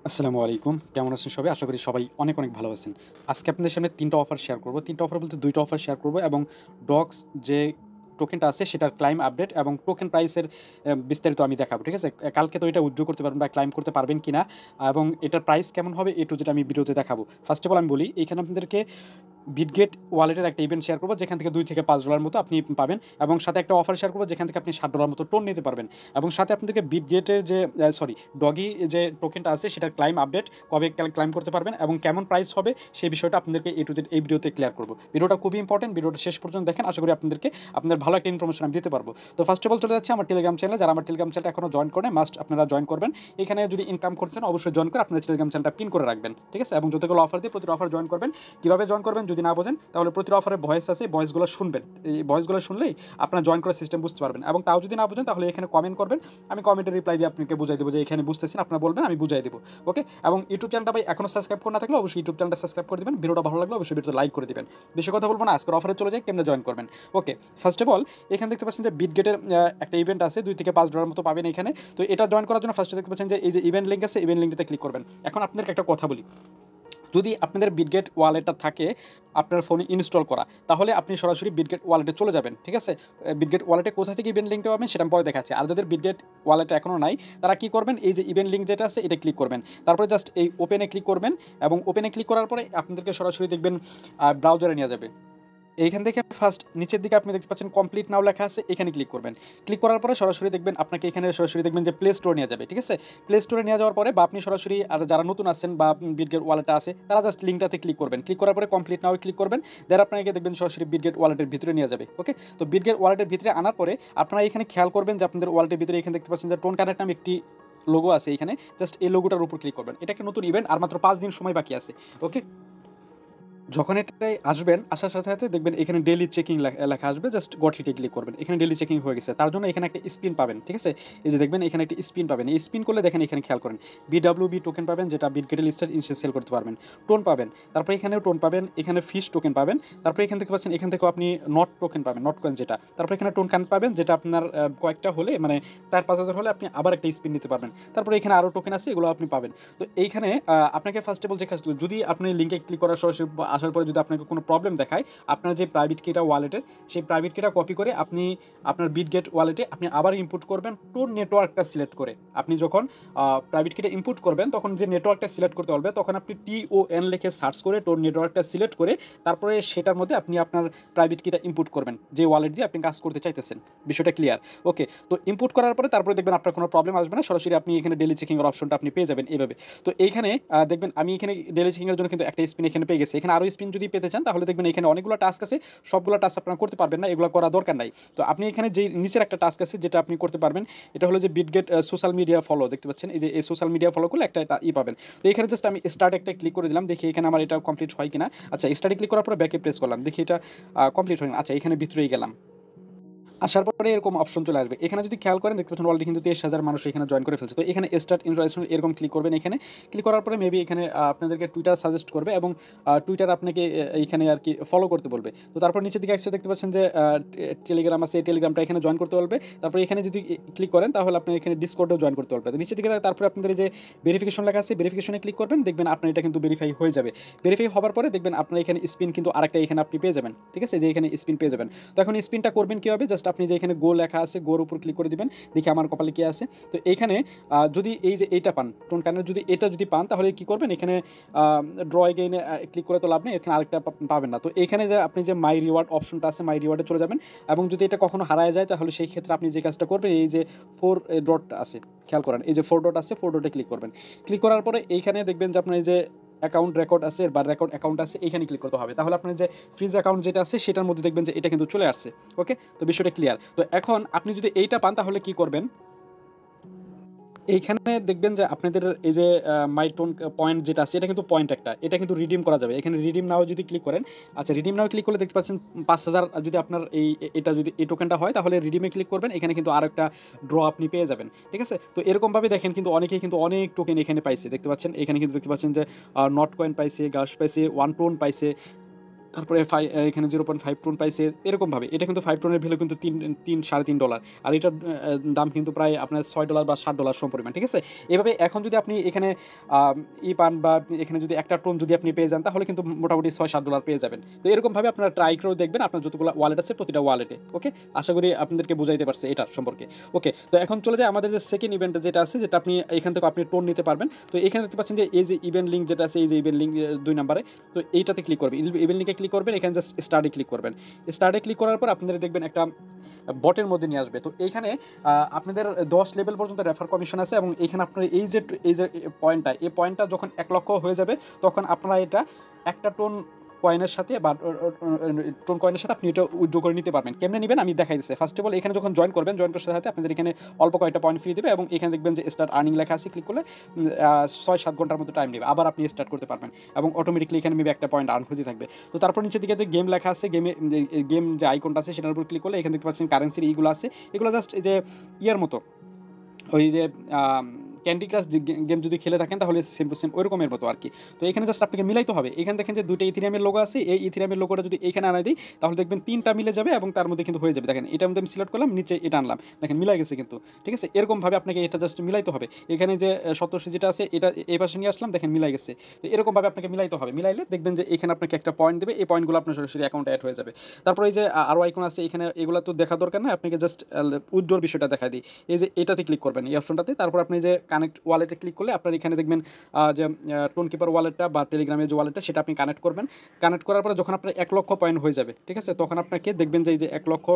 আসসালামু আলাইকুম। কেমন আছেন সবাই? আশা করি সবাই অনেক, অনেক ভালো আছেন। আজকে আপনাদের সামনে ৩ টা অফার শেয়ার করব। ৩ টা অফার বলতে ২ টা অফার শেয়ার করব এবং ডক্স যে টোকেনটা আছে সেটার ক্লাইম আপডেট এবং টোকেন প্রাইসের বিস্তারিত আমি দেখাবো। ঠিক আছে? কালকে তো এটা উইথড্র করতে পারবেন বা ক্লাইম করতে পারবেন কিনা এবং এটার প্রাইস কেমন হবে A to Z আমি ভিডিওতে দেখাবো। ফার্স্ট অফ অল আমি বলি, এখানে আপনাদেরকে বিটগেট ওয়ালেটের একটা ইভেন্ট শেয়ার করবো যেখান থেকে $2 থেকে $5 মতো আপনি পাবেন এবং সাথে একটা অফার শেয়ার করবো যেখান থেকে আপনি $7 মতো টোন নিতে পারবেন এবং সাথে আপনাদেরকে বিটগেটের যে ডগি যে টোকেনটা আছে সেটার ক্লাইম আপডেট কবে ক্লাইম করতে পারবেন এবং কেমন প্রাইস হবে সেই বিষয়টা আপনাদেরকে A to Z এই ভিডিওতে ক্লিয়ার করবো। ভিডিওটা খুবই ইম্পর্টেন্ট, ভিডিওটা শেষ পর্যন্ত দেখেন, আশা করি আপনাদেরকে আপনাদের ভালো একটা ইনফরমেশন আমি দিতে পারবো। তো ফার্স্ট অফ অল চলে যাচ্ছে আমার টেলিগ্রাম চ্যানেলে। যারা আমার টেলিগ্রাম চ্যানেলটা এখনো জয়েন করে মাস্ট আপনারা জয়েন করবেন। এখানে যদি ইনকাম করছেন অবশ্যই জয়েন করে আপনাদের টেলিগ্রাম চ্যানেলটা পিন করে রাখবেন, ঠিক আছে? এবং যতগুলো অফার দিয়ে প্রতিটা অফার জয়েন করবেন। কীভাবে জয়েন করবেন যদি না বোঝেন তাহলে প্রতিটা অফারে ভয়েস আছে, ভয়েসগুলো শুনবেন। এই ভয়েসগুলো শুনলেই আপনারা জয়েন করার সিস্টেম বুঝতে পারবেন এবং তাও যদি না বোঝেন তাহলে এখানে কমেন্ট করবেন, আমি কমেন্টের রিপ্লাই দিয়ে আপনাকে বুঝাই দেবো যে এখানে বুঝতেছেন, আপনারা বলবেন, আমি বুঝাই দেবো। ওকে? এবং ইউটিউব চ্যানেলটা ভাই এখনো সাবস্ক্রাইব করে না থাকলে অবশ্যই ইউটিউব চ্যানেলটা সাবস্ক্রাইব করে দিবেন। ভিডিওটা ভালো লাগলে অবশ্যই ভিডিওতে লাইক করে দিবেন। বেশি কথা বলবো না, আজকের অফারে চলে যাই কেমনে জয়েন করবেন। ওকে, ফার্স্ট অফ অল এখানে দেখতে পাচ্ছেন যে বিটগেটের একটা ইভেন্ট আছে, $2 থেকে $5 মতো পাবেন এখানে। তো এটা জয়েন করার জন্য ফার্স্টে দেখতে পাচ্ছেন যে এই যে ইভেন্ট লিঙ্ক আছে, ইভেন্ট লিঙ্কটাতে ক্লিক করবেন। এখন আপনাদেরকে একটা কথা বলি, যদি আপনাদের বিটগেট ওয়ালেটটা থাকে আপনার ফোনে ইনস্টল করা, তাহলে আপনি সরাসরি বিটগেট ওয়ালেটে চলে যাবেন, ঠিক আছে? বিটগেট ওয়ালেটে কোথা থেকে ইভেন্ট লিঙ্কটা পাবেন সেটা আমি পরে দেখাচ্ছি। আর যাদের বিটগেট ওয়ালেটে এখনও নাই তারা কী করবেন, এই যে ইভেন্ট লিঙ্ক যেটা আছে এটা ক্লিক করবেন, তারপরে জাস্ট এই ওপেনে ক্লিক করবেন এবং ওপেনে ক্লিক করার পরে আপনাদেরকে সরাসরি দেখবেন ব্রাউজারে নিয়ে যাবে। এইখান থেকে ফার্স্ট নিচের দিকে আপনি দেখতে পাচ্ছেন কমপ্লিট নাও লেখা আছে, এখানে ক্লিক করবেন। ক্লিক করার পরে সরাসরি দেখবেন আপনাকে এখানে সরাসরি দেখবেন যে প্লে স্টোরে নিয়ে যাবে, ঠিক আছে? প্লে স্টোরে নিয়ে যাওয়ার পরে বা আপনি সরাসরি, আর যারা নতুন আছেন বা বিটগেট ওয়ালেটটা আছে তারা জাস্ট লিঙ্কটাতে ক্লিক করবেন। ক্লিক করার পরে কমপ্লিট নাও ক্লিক করবেন, দেন আপনাকে দেখবেন সরাসরি বিটগেট ওয়ালেটের ভিতরে নিয়ে যাবে। ওকে? তো বিটগেট ওয়ালেটের ভিতরে আনার পরে আপনারা এখানে খেয়াল করবেন যে আপনাদের ওয়ালেটের ভিতরে এখানে দেখতে পাচ্ছেন যে টোন কানেক্ট নামে একটি লোগো আছে এখানে, জাস্ট এই লোগোটার উপর ক্লিক করবেন। এটা একটা নতুন ইভেন্ট, আর মাত্র 5 দিন সময় বাকি আছে। ওকে? যখন এটায় আসবেন, আসার সাথে, সাথে দেখবেন এখানে ডেইলি চেকিং লেখা আসবে। জাস্ট গট হিটে ক্লিক করবেন। এখানে ডেইলি চেকিং হয়ে গেছে। তার জন্য এখানে একটা স্পিন পাবেন, ঠিক আছে? এই যে দেখবেন এখানে একটা স্পিন পাবেন। এই স্পিন করলে দেখেন এখানে খেয়াল করেন। BWB টোকেন পাবেন যেটা বিটগেটের লিস্টের ইনস্ট্যান্ট সেল করতে পারবেন। টোন পাবেন। তারপরে এখানেও টোন পাবেন। এখানে ফিশ টোকেন পাবেন। তারপরে এখান থেকে পাচ্ছেন, এখান থেকেও আপনি নট টোকেন পাবেন, নট কয়েন যেটা। তারপরে এখানে টোন কান পাবেন যেটা আপনার কয়েকটা হলে মানে ৪-৫ হাজার হলে আপনি আবার একটা স্পিন নিতে পারবেন। তারপরে এখানে আরও টোকেন আছে, এগুলো আপনি পাবেন। তো এইখানে আপনাকে ফার্স্ট অফ অল যে কাজ, যদি আপনি লিঙ্কে ক্লিক করার সরাসরি আসার পরে যদি আপনাকে কোনো প্রবলেম দেখায়, আপনার যে প্রাইভেট কিটা ওয়ালেটের সেই প্রাইভেট কিটা কপি করে আপনি আপনার বিটগেট ওয়ালেটে আপনি আবার ইনপুট করবেন টোন নেটওয়ার্কটা সিলেক্ট করে। আপনি যখন প্রাইভেট কিটা ইনপুট করবেন তখন যে নেটওয়ার্কটা সিলেক্ট করতে হবে, তখন আপনি TON লিখে সার্চ করে টোন নেটওয়ার্কটা সিলেক্ট করে তারপরে সেটার মধ্যে আপনি আপনার প্রাইভেট কিটা ইনপুট করবেন যে ওয়ালেট দিয়ে আপনি কাজ করতে চাইতেছেন। বিষয়টা ক্লিয়ার? ওকে, তো ইনপুট করার পরে তারপরে দেখবেন আপনার কোনো প্রবলেম আসবে না, সরাসরি আপনি এখানে ডেইলি চেকিংয়ের অপশনটা আপনি পেয়ে যাবেন এইভাবে। তো এইখানে দেখবেন আমি এখানে ডেইলি চেকিংয়ের জন্য কিন্তু একটা স্পিন এখানে পেয়ে গেছি। এখানে আরও স্পিন যদি পেতে চান তাহলে দেখবেন এখানে অনেকগুলো টাস্ক আছে, সবগুলো টাস্ক আপনারা করতে পারবেন না, এগুলো করা দরকার নাই। তো আপনি এখানে যে নিচের একটা টাস্ক আছে যেটা আপনি করতে পারবেন, এটা হলো যে বিটগেট সোশ্যাল মিডিয়া ফলো, দেখতে পাচ্ছেন এই যে এই সোশ্যাল মিডিয়া ফলো করলে একটা পাবেন। তো এখানে জাস্ট আমি স্টার্ট একটা ক্লিক করে দিলাম, দেখি এখানে আমার এটা কমপ্লিট হয় কিনা। আচ্ছা, স্টার্টে ক্লিক করার পরে ব্যাকে প্রেস করলাম, দেখি এটা কমপ্লিট হয় না। আচ্ছা, এখানে ভিতরেই গেলাম। আসার পরে এরকম অপশন চলে আসবে। এখানে যদি খেয়াল করেন দেখতে পাচ্ছেন অলরেডি কিন্তু ২৩,০০০ মানুষ এখানে জয়েন করে ফেলছে। তো এখানে স্টার্ট ইনস্টলেশন এরকম ক্লিক করবেন এখানে। ক্লিক করার পরে মেবি এখানে আপনাদেরকে টুইটার সাজেস্ট করবে এবং টুইটার আপনাকে এইখানে আরকি ফলো করতে বলবে। তো তারপর নিচের দিকে আসছে দেখতে পাচ্ছেন যে টেলিগ্রাম আছে, এই টেলিগ্রামটা এখানে জয়েন করতে বলবে। তারপরে এখানে যদি ক্লিক করেন তাহলে আপনি এখানে ডিসকর্ডেও জয়েন করতে বলবে। তো নিচের দিকে তারপরে আপনাদের এই যে ভেরিফিকেশন লেখা আছে, ভেরিফিকেশনে ক্লিক করবেন, দেখবেন আপনার এটা কিন্তু ভেরিফাই হয়ে যাবে। ভেরিফাই হবার পরে দেখবেন আপনার এখানে স্পিন কিন্তু আরেকটা এখানে আপনি পেয়ে যাবেন। ঠিক আছে? যে এখানে স্পিন পেয়ে যাবেন। তো এখন স্পিনটা করবেন কীভাবে? জাস্ট আপনি যে এখানে গো লেখা আছে, গোর উপর ক্লিক করে দিবেন। দেখি আমার কপালে কি আছে। তো এইখানে যদি এই যে এইটা পান, টোন কানের যদি এটা যদি পান তাহলে কি করবেন? এখানে ড্র এগেইনে ক্লিক করে তো লাভ নেই, এখানে আরেকটা পাবেন না। তো এইখানে যে আপনি যে মাই রিওয়ার্ড অপশনটা আছে, মাই রিওয়ার্ডে চলে যাবেন এবং যদি এটা কখনো হারায় যায় তাহলে সেই ক্ষেত্রে আপনি যে কাজটা করবেন, এই যে 4 ডট আছে, খেয়াল করেন এই যে 4 ডট আছে, 4 ডটে ক্লিক করবেন। ক্লিক করার পরে এইখানে দেখবেন যে আপনার এই যে অ্যাকাউন্ট রেকর্ড আছে বা রেকর্ড অ্যাকাউন্ট আছে, এইখানে ক্লিক করতে হবে। তাহলে আপনার যে ফ্রিজ অ্যাকাউন্ট যেটা আছে সেটার মধ্যে দেখবেন যে এটা কিন্তু চলে আসছে। ওকে? তো বিষয়টা ক্লিয়ার। তো এখন আপনি যদি এইটা পান তাহলে কি করবেন? এইখানে দেখবেন যে আপনাদের এই যে মাই টোন পয়েন্ট যেটা আছে এটা কিন্তু পয়েন্ট একটা। এটা কিন্তু রিডিম করা যাবে। এখানে রিডিম নাও যদি ক্লিক করেন, আচ্ছা রিডিম নাও ক্লিক করলে দেখতে পাচ্ছেন ৫,০০০ যদি আপনার এটা যদি এই টোকেনটা হয় তাহলে রিডিমে ক্লিক করবেন। এখানে কিন্তু আরেকটা ড্র আপনি পেয়ে যাবেন। ঠিক আছে? তো এরকমভাবে দেখেন কিন্তু অনেকেই কিন্তু অনেক টোকেন এখানে পাইছে। দেখতে পাচ্ছেন এখানে কিন্তু দেখতে পাচ্ছেন যে নট কয়েন পাইছে, গাশ পাইছে, ওয়ান টোন পাইছে। তারপরে এখানে 0.5 টোন পাইছে এরকমভাবে। এটা কিন্তু 5 টোনের ভ্যালু কিন্তু $3.5 আর এটার দাম কিন্তু প্রায় আপনার $6 বা $7 সমপরিমাণ, ঠিক আছে? এভাবে এখন যদি আপনি এখানে পান বা এখানে যদি একটা টোন যদি আপনি পেয়ে যান তাহলে কিন্তু মোটামুটি $6-7 পেয়ে যাবেন। তো এরকমভাবে আপনারা ট্রাই করেও দেখবেন আপনার যতগুলো ওয়ালেট আছে প্রতিটা ওয়ালেটে। ওকে? আশা করি আপনাদেরকে বুঝাইতে পারছি এটার সম্পর্কে। ওকে, তো এখন চলে যাই আমাদের যে সেকেন্ড ইভেন্ট যেটা আছে, যেটা আপনি এখান থেকে আপনি টোন নিতে পারবেন। তো এখানে দেখতে পাচ্ছেন যে এই যে ইভেন্ট লিঙ্ক যেটা আছে, এই যে ইভেন্ট লিঙ্ক 2 নম্বরে, তো এইটাতে ক্লিক করবেন। ইভেন্ট লিঙ্কে ক্লিক করবেন, এখানে জাস্ট স্টার্টে ক্লিক করবেন। স্টার্টে ক্লিক করার পর আপনারা দেখবেন একটা বটের মধ্যে নিয়ে আসবে। তো এইখানে আপনাদের 10 লেভেল পর্যন্ত রেফার কমিশন আছে এবং এইখানে আপনার এই যে পয়েন্টটা যখন 1 লক্ষ হয়ে যাবে তখন আপনারা এটা একটা টোন কয়েনের সাথে বা টোন কয়েনের সাথে আপনি এটা উইথড্র করে নিতে পারবেন। কেমনে নেবেন আমি দেখাই দিচ্ছি। ফার্স্ট অফ অল এখানে যখন জয়েন করবেন, জয়েন করার সাথে আপনাদের এখানে অল্প কয়েকটা পয়েন্ট ফ্রি দেবে এবং এখানে দেখবেন যে স্টার্ট আর্নিং লেখা আছে, ক্লিক করলে 6-7 ঘন্টার মতো টাইম নেবে, আবার আপনি স্টার্ট করতে পারবেন এবং অটোমেটিকলি এখানে মেবি একটা পয়েন্ট আর্ন হতে থাকবে। তো তারপর নিচের দিকে যে গেম লেখা আছে, গেম যে আইকনটা আছে সেটার উপর ক্লিক করলে এখানে দেখতে পাচ্ছেন কারেন্সির এইগুলো আছে। এগুলো জাস্ট এই যে ইয়ার মতো, ওই যে ক্যান্ডি ক্রাশ গেম যদি খেলে থাকেন তাহলে সেম টু সেম ওই রকমের মতো আর কি। তো এখানে জাস্ট আপনাকে মিলাইতে হবে। এখানে দেখেন যে 2টা ইথেরিয়ামের লোগো আছে, এই ইথেরিয়ামের লোগোটা যদি এখানে আনাই দিই তাহলে দেখবেন 3টা মিলে যাবে এবং তার মধ্যে কিন্তু হয়ে যাবে। দেখেন এটার মধ্যে আমি সিলেক্ট করলাম, নিচে এটা আনলাম, দেখেন মিলাই গেছে কিন্তু, ঠিক আছে? এরকমভাবে আপনাকে এটা জাস্ট মিলাইতে হবে। এখানে যে 70 যেটা আছে এটা এই পাশে নিয়ে আসলাম, দেখেন মিলাই গেছে। তো এরকমভাবে আপনাকে মিলাইতে হবে। মিলাইলে দেখবেন যে এখানে আপনাকে একটা পয়েন্ট দেবে, এই পয়েন্টগুলো আপনার সরাসরি অ্যাকাউন্টে অ্যাড হয়ে যাবে। তারপর এই যে আরও আইকন আছে এখানে, এগুলো তো দেখা দরকার না, আপনাকে জাস্ট উইথড্রর বিষয়টা দেখাই দিই। এই যে এটাতে ক্লিক করবেন, এই অপশনটাতে, তারপর আপনি যে কানেক্ট ওয়ালেটে ক্লিক করলে আপনার এখানে দেখবেন যে টোন কিপার ওয়ালেটটা বা টেলিগ্রামের যে ওয়ালেটটা সেটা আপনি কানেক্ট করবেন। কানেক্ট করার পরে যখন আপনার 1 লক্ষ পয়েন্ট হয়ে যাবে, ঠিক আছে, তখন আপনাকে দেখবেন যে এই যে 1 লক্ষ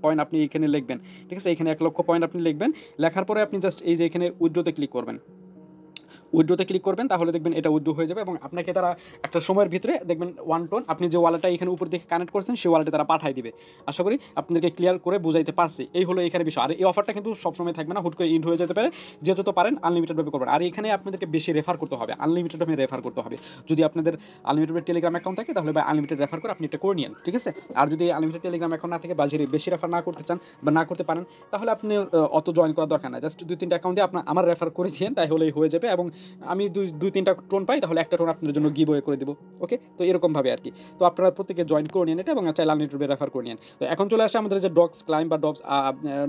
পয়েন্ট আপনি এখানে লিখবেন, ঠিক আছে? এখানে 1 লক্ষ পয়েন্ট আপনি লিখবেন, লেখার পরে আপনি জাস্ট এই যে এখানে উইথড্রোতে ক্লিক করবেন। উইথড্রোতে ক্লিক করবেন তাহলে দেখবেন এটা উইথড্রো হয়ে যাবে এবং আপনাকে তারা একটা সময়ের ভিতরে দেখবেন 1 টোন আপনি যে ওয়ালেটটা এখানে উপর দিকে কানেক্ট করছেন সেই ওয়ালেটে তারা পাঠিয়ে দিবে। আশা করি আপনাদেরকে ক্লিয়ার করে বুঝাইতে পারছি। এই হলো এখানে বিষয়। আর এই অফারটা কিন্তু সবসময় থাকবে না, হুট করে ইন্ড হয়ে যেতে পারে। যে যত পারেন আনলিমিটেডভাবে করবেন। আর এখানে আপনাদেরকে বেশি রেফার করতে হবে, আনলিমিটেডভাবে রেফার করতে হবে। যদি আপনাদের আনলিমিটেড টেলিগ্রাম অ্যাকাউন্ট থাকে তাহলে আনলিমিটেড রেফার করে আপনি এটা করে নিন, ঠিক আছে? আর যদি আনলিমিটেড টেলিগ্রাম অ্যাকাউন্ট না থাকে বা বেশি রেফার না করতে চান বা না করতে পারেন তাহলে আপনি অত জয়েন করার দরকার নাই। জাস্ট 2-3টা অ্যাকাউন্ট দিয়ে আপনার আমার রেফার করে দিন, তাই হলেই হয়ে যাবে। এবং আমি 2-3টা টোন পাই তাহলে একটা টোন আপনাদের জন্য গিভ ওয়ে করে দেবো। ওকে, তো এরকমভাবে আর কি। তো আপনারা প্রত্যেকে জয়েন করে নিন এটা এবং চাইলে আনলিমিটেড রেফার করে নিন। তো এখন চলে আসে আমাদের যে ডক্স ক্লাইম বা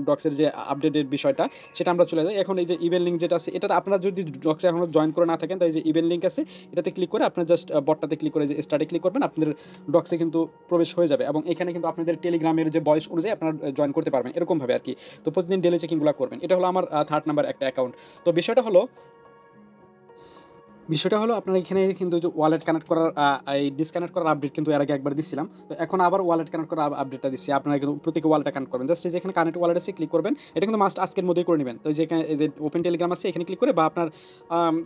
ডক্সের যে আপডেটের বিষয়টা, সেটা আমরা চলে যাই। এখন এই যে ইভেন্ট লিঙ্ক যেটা আছে, এটা আপনারা যদি ডক্সে এখনও জয়েন করে না থাকেন তাই যে ইভেন্ট লিঙ্ক আছে এটাতে ক্লিক করে আপনার জাস্ট বটটাতে ক্লিক করে যে স্টার্টে ক্লিক করবেন, আপনাদের ডক্সে কিন্তু প্রবেশ হয়ে যাবে এবং এখানে কিন্তু আপনাদের টেলিগ্রামের যে বয়স অনুযায়ী আপনারা জয়েন করতে পারবেন এরকমভাবে আর কি। তো প্রতিদিন ডেলি চেকিংগুলো করবেন। এটা হলো আমার 3rd নাম্বার একটা অ্যাকাউন্ট। তো বিষয়টা হলো আপনার এখানে কিন্তু যে ওয়ালেট কানেক্ট করার এই ডিসকানেক্ট করার আপডেট কিন্তু এর আগে একবার দিছিলাম। তো এখন আবার ওয়ালেট কানেক্ট করার আপডেটটা দিচ্ছি। আপনারা কিন্তু প্রত্যেকে ওয়ালেটটা কানেক্ট করবেন। জাস্ট যেখানে কানেক্ট ওয়ালেট আছে ক্লিক করবেন। এটা কিন্তু মাস্ট আজকের মধ্যেই করে নেবেন। তো যেখানে এই যে ওপেন টেলিগ্রাম আছে এখানে ক্লিক করে বা আপনার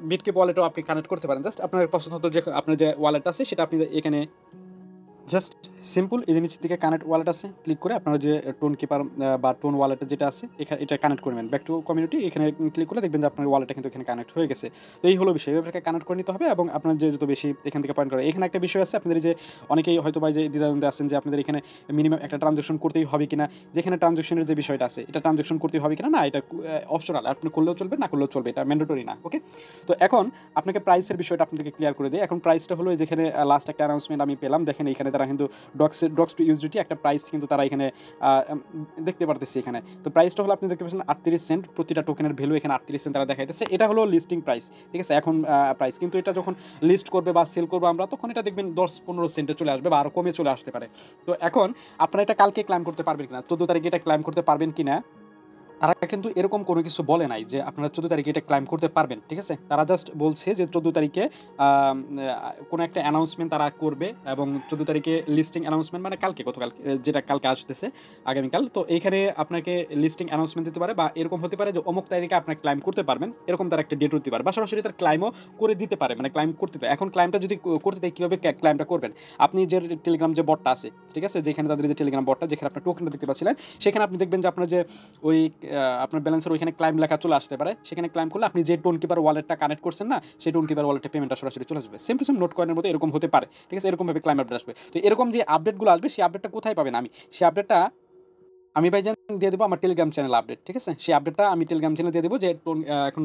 বিটকিপ ওয়ালেটও আপনি কানেক্ট করতে পারেন। জাস্ট আপনার পছন্দ মতো যে আপনার যে ওয়ালেট আছে সেটা আপনি এখানে জাস্ট সিম্পল এই যে নিচের দিকে কানেক্ট ওয়ালেট আছে, ক্লিক করে আপনারা যে টোন কিপার বা টোন ওয়ালেটে যেটা আছে এটা কানেক্ট করবেন। ব্যাক টু কমিউনিটি এখানে ক্লিক করলে দেখবেন যে আপনার ওয়ালেটটা কিন্তু এখানে কানেক্ট হয়ে গেছে। তো এই হলো বিষয়, এভাবে কানেক্ট করে নিতে হবে এবং আপনার যে যত বেশি এখান থেকে পয়েন্ট করে। এখানে একটা বিষয় আছে, আপনাদের যে অনেকেই হয়তো বা যে দ্বিধাদ্বন্দ্বে আছেন যে আপনাদের এখানে মিনিমাম একটা ট্রানজাকশন করতেই হবে কিনা, যেখানে ট্রানজাকশনের যে বিষয়টা আছে এটা ট্রানজাকশন করতেই হবে কিনা, না এটা অপশনাল, আপনি করলেও চলবে না করলেও চলবে, এটা ম্যান্ডেটরি না। ওকে, তো এখন আপনাকে প্রাইসের বিষয়টা আপনাদেরকে ক্লিয়ার করে দিই। এখন প্রাইসটা হলো যেখানে লাস্ট একটা অ্যানাউন্সমেন্ট আমি পেলাম, দেখেন এখানে তারা কিন্তু ডক্স টু ইউএসডিটি একটা প্রাইস কিন্তু তারা এখানে দেখতে পারতেছে এখানে। তো প্রাইসটা হলো আপনি দেখতে পাচ্ছেন 38 সেন্ট, প্রতিটা টোকেনের ভ্যালু এখানে 38 সেন্ট তারা দেখাইতেছে। এটা হলো লিস্টিং প্রাইস, ঠিক আছে? এখন প্রাইস কিন্তু এটা যখন লিস্ট করবে বা সেল করবো আমরা তখন এটা দেখবেন 10-15 সেন্টে চলে আসবে বা আরও কমে চলে আসতে পারে। তো এখন আপনারা এটা কালকে ক্লাইম করতে পারবেন কিনা, 14 তারিখে এটা ক্লাইম করতে পারবেন কিনা, তারা কিন্তু এরকম কোনো কিছু বলে নাই যে আপনারা 14 তারিখে এটা ক্লাইম করতে পারবেন, ঠিক আছে? তারা জাস্ট বলছে যে 14 তারিখে কোনো একটা অ্যানাউন্সমেন্ট তারা করবে এবং 14 তারিখে লিস্টিং অ্যানাউন্সমেন্ট মানে কালকে, গতকাল যেটা কালকে আসতেছে আগামীকাল। তো এইখানে আপনাকে লিস্টিং অ্যানাউন্সমেন্ট দিতে পারে বা এরকম হতে পারে যে অমুক তারিখে আপনার ক্লাইম করতে পারবেন, এরকম তার একটা ডেট দিতে পারে বা সরাসরি তার ক্লাইমও করে দিতে পারে, মানে ক্লাইম করতে পারে। এখন ক্লাইমটা যদি করতে দেয় কীভাবে ক্লাইমটা করবেন, আপনি যে টেলিগ্রাম যে বটটা আছে, ঠিক আছে, যেখানে তাদের যে টেলিগ্রাম বটটা যেখানে আপনার টোকেনটা দেখতে পাচ্ছিলেন সেখানে আপনি দেখবেন যে আপনার যে ওই আপনার ব্যালেন্সের ওইখানে ক্লাইম লেখা চলে আসতে পারে। সেখানে ক্লাইম করলে আপনি যে টোন কিপার ওয়ালেটটা কানেক্ট করছেন না, সেই টোন কিপার ওয়ালেটে পেমেন্টটা সরাসরি চলে আসবে। সেম টু সেম নোট কয়েনের মতো এরকম হতে পারে, ঠিক আছে? এরকমভাবে ক্লাইম আপডেট আসবে। তো এরকম যে আপডেটগুলো আসবে সেই আপডেটটা কোথায় পাবেন, আমি সেই আপডেটটা আমি ভাইজান দিয়ে দেবো আমার টেলিগ্রাম চ্যানেল আপডেট। ঠিক আছে? সেই আপডেটটা আমি টেলিগ্রাম চ্যানেলে দিয়ে দেবো যে এখন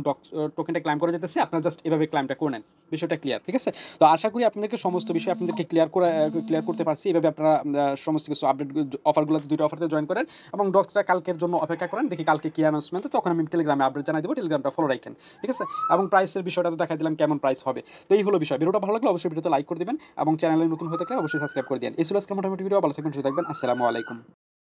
টোকেনটা ক্লাইম করা যেতেছে। আপনারা জাস্ট এভাবে ক্লাইমটা করে নেন। বিষয়টা ক্লিয়ার। ঠিক আছে? তো আশা করি আপনাদেরকে সমস্ত বিষয় আপনাদেরকে ক্লিয়ার করতে পারছি। এভাবে আপনারা সমস্ত কিছু আপডেট অফারগুলোতে ২ টা অফারতে জয়েন করেন এবং ডক্সটা কালকের জন্য অপেক্ষা করেন। দেখি কালকে কি অ্যানাউন্সমেন্ট তখন আমি টেলিগ্রামে আপডেট জানাই দেবো। টেলিগ্রামটা ফলো রাখেন। ঠিক আছে? এবং প্রাইসের বিষয়টা তো দেখাই দিলাম কেমন প্রাইস হবে। তো এই হলো বিষয়। ভিডিওটা ভালো লাগলে অবশ্যই ভিডিওতে লাইক করে দিবেন এবং চ্যানেলে নতুন হয়ে থাকলে অবশ্যই সাবস্ক্রাইব করে দিয়েন। এই ছিল আজকের মোটামুটি ভিডিও। ভালো থাকবেন, সুস্থ থাকবেন। আসসালামু আলাইকুম।